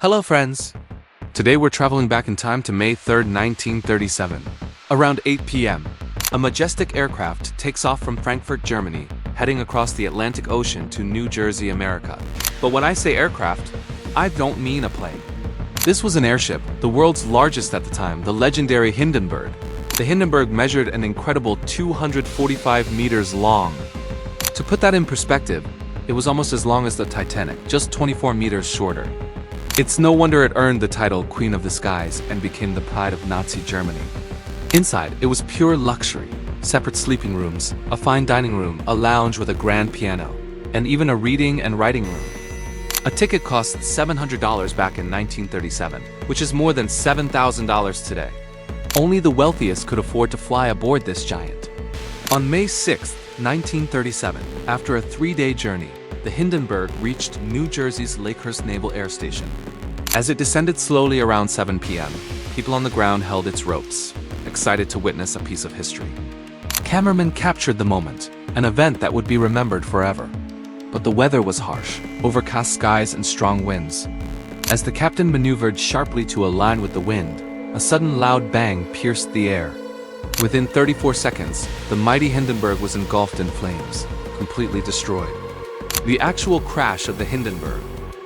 Hello friends! Today we're traveling back in time to May 3rd, 1937. Around 8 p.m., a majestic aircraft takes off from Frankfurt, Germany, heading across the Atlantic Ocean to New Jersey, America. But when I say aircraft, I don't mean a plane. This was an airship, the world's largest at the time, the legendary Hindenburg. The Hindenburg measured an incredible 245 meters long. To put that in perspective, it was almost as long as the Titanic, just 24 meters shorter. It's no wonder it earned the title Queen of the Skies and became the pride of Nazi Germany. Inside, it was pure luxury. Separate sleeping rooms, a fine dining room, a lounge with a grand piano, and even a reading and writing room. A ticket cost $700 back in 1937, which is more than $7,000 today. Only the wealthiest could afford to fly aboard this giant. On May 6, 1937, after a 3-day journey, the Hindenburg reached New Jersey's Lakehurst Naval Air Station. As it descended slowly around 7 p.m., people on the ground held its ropes, excited to witness a piece of history. Cameramen captured the moment, an event that would be remembered forever. But the weather was harsh, overcast skies and strong winds. As the captain maneuvered sharply to align with the wind, a sudden loud bang pierced the air. Within 34 seconds, the mighty Hindenburg was engulfed in flames, completely destroyed. The actual crash of the Hindenburg,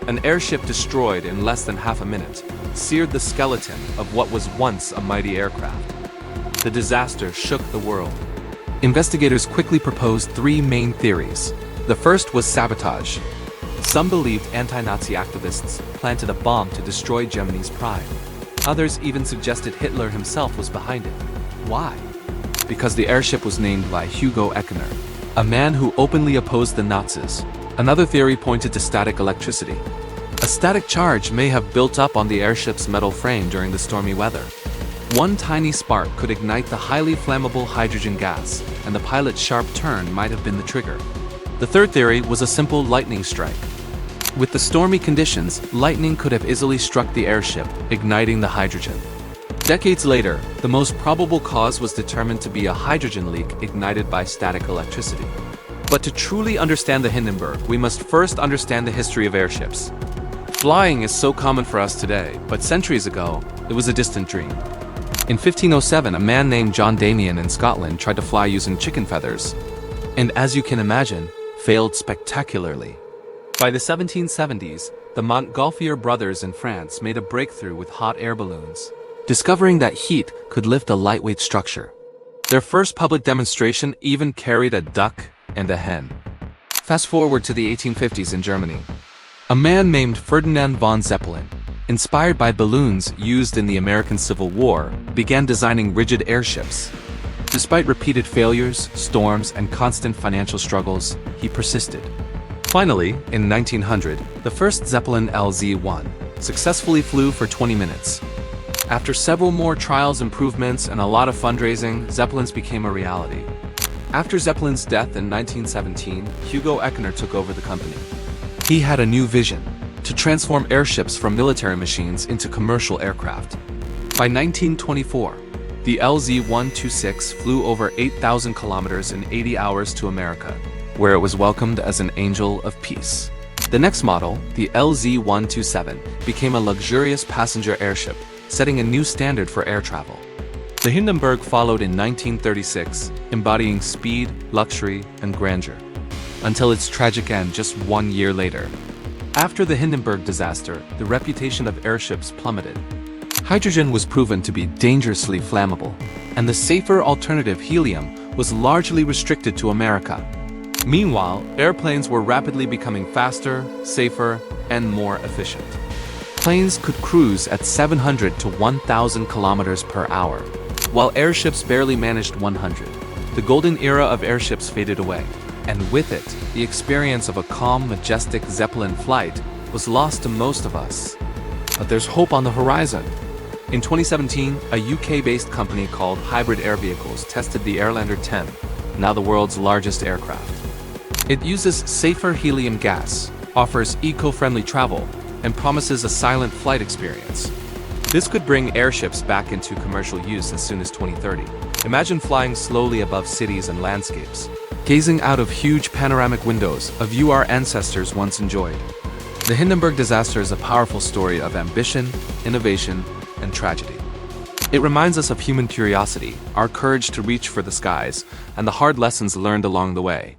an airship destroyed in less than half a minute, seared the skeleton of what was once a mighty aircraft. The disaster shook the world. Investigators quickly proposed 3 main theories. The first was sabotage. Some believed anti-Nazi activists planted a bomb to destroy Germany's pride. Others even suggested Hitler himself was behind it. Why? Because the airship was named by Hugo Echner, a man who openly opposed the Nazis. Another theory pointed to static electricity. A static charge may have built up on the airship's metal frame during the stormy weather. One tiny spark could ignite the highly flammable hydrogen gas, and the pilot's sharp turn might have been the trigger. The third theory was a simple lightning strike. With the stormy conditions, lightning could have easily struck the airship, igniting the hydrogen. Decades later, the most probable cause was determined to be a hydrogen leak ignited by static electricity. But to truly understand the Hindenburg, we must first understand the history of airships. Flying is so common for us today, but centuries ago, it was a distant dream. In 1507, a man named John Damien in Scotland tried to fly using chicken feathers, and as you can imagine, failed spectacularly. By the 1770s, the Montgolfier brothers in France made a breakthrough with hot air balloons, discovering that heat could lift a lightweight structure. Their first public demonstration even carried a duck and a hen. Fast forward to the 1850s in Germany. A man named Ferdinand von Zeppelin, inspired by balloons used in the American Civil War, began designing rigid airships. Despite repeated failures, storms, and constant financial struggles, he persisted. Finally, in 1900, the first Zeppelin LZ-1 successfully flew for 20 minutes. After several more trials, improvements, and a lot of fundraising, Zeppelins became a reality. After Zeppelin's death in 1917, Hugo Echner took over the company. He had a new vision: to transform airships from military machines into commercial aircraft. By 1924, the LZ-126 flew over 8,000 kilometers in 80 hours to America, where it was welcomed as an angel of peace. The next model, the LZ-127, became a luxurious passenger airship, setting a new standard for air travel. The Hindenburg followed in 1936, embodying speed, luxury, and grandeur, until its tragic end just 1 year later. After the Hindenburg disaster, the reputation of airships plummeted. Hydrogen was proven to be dangerously flammable, and the safer alternative, helium, was largely restricted to America. Meanwhile, airplanes were rapidly becoming faster, safer, and more efficient. Planes could cruise at 700 to 1,000 kilometers per hour, while airships barely managed 100. The golden era of airships faded away, and with it, the experience of a calm, majestic Zeppelin flight was lost to most of us. But there's hope on the horizon. In 2017, a UK-based company called Hybrid Air Vehicles tested the Airlander 10, now the world's largest aircraft. It uses safer helium gas, offers eco-friendly travel, and promises a silent flight experience. This could bring airships back into commercial use as soon as 2030. Imagine flying slowly above cities and landscapes, gazing out of huge panoramic windows, a view our ancestors once enjoyed. The Hindenburg disaster is a powerful story of ambition, innovation, and tragedy. It reminds us of human curiosity, our courage to reach for the skies, and the hard lessons learned along the way.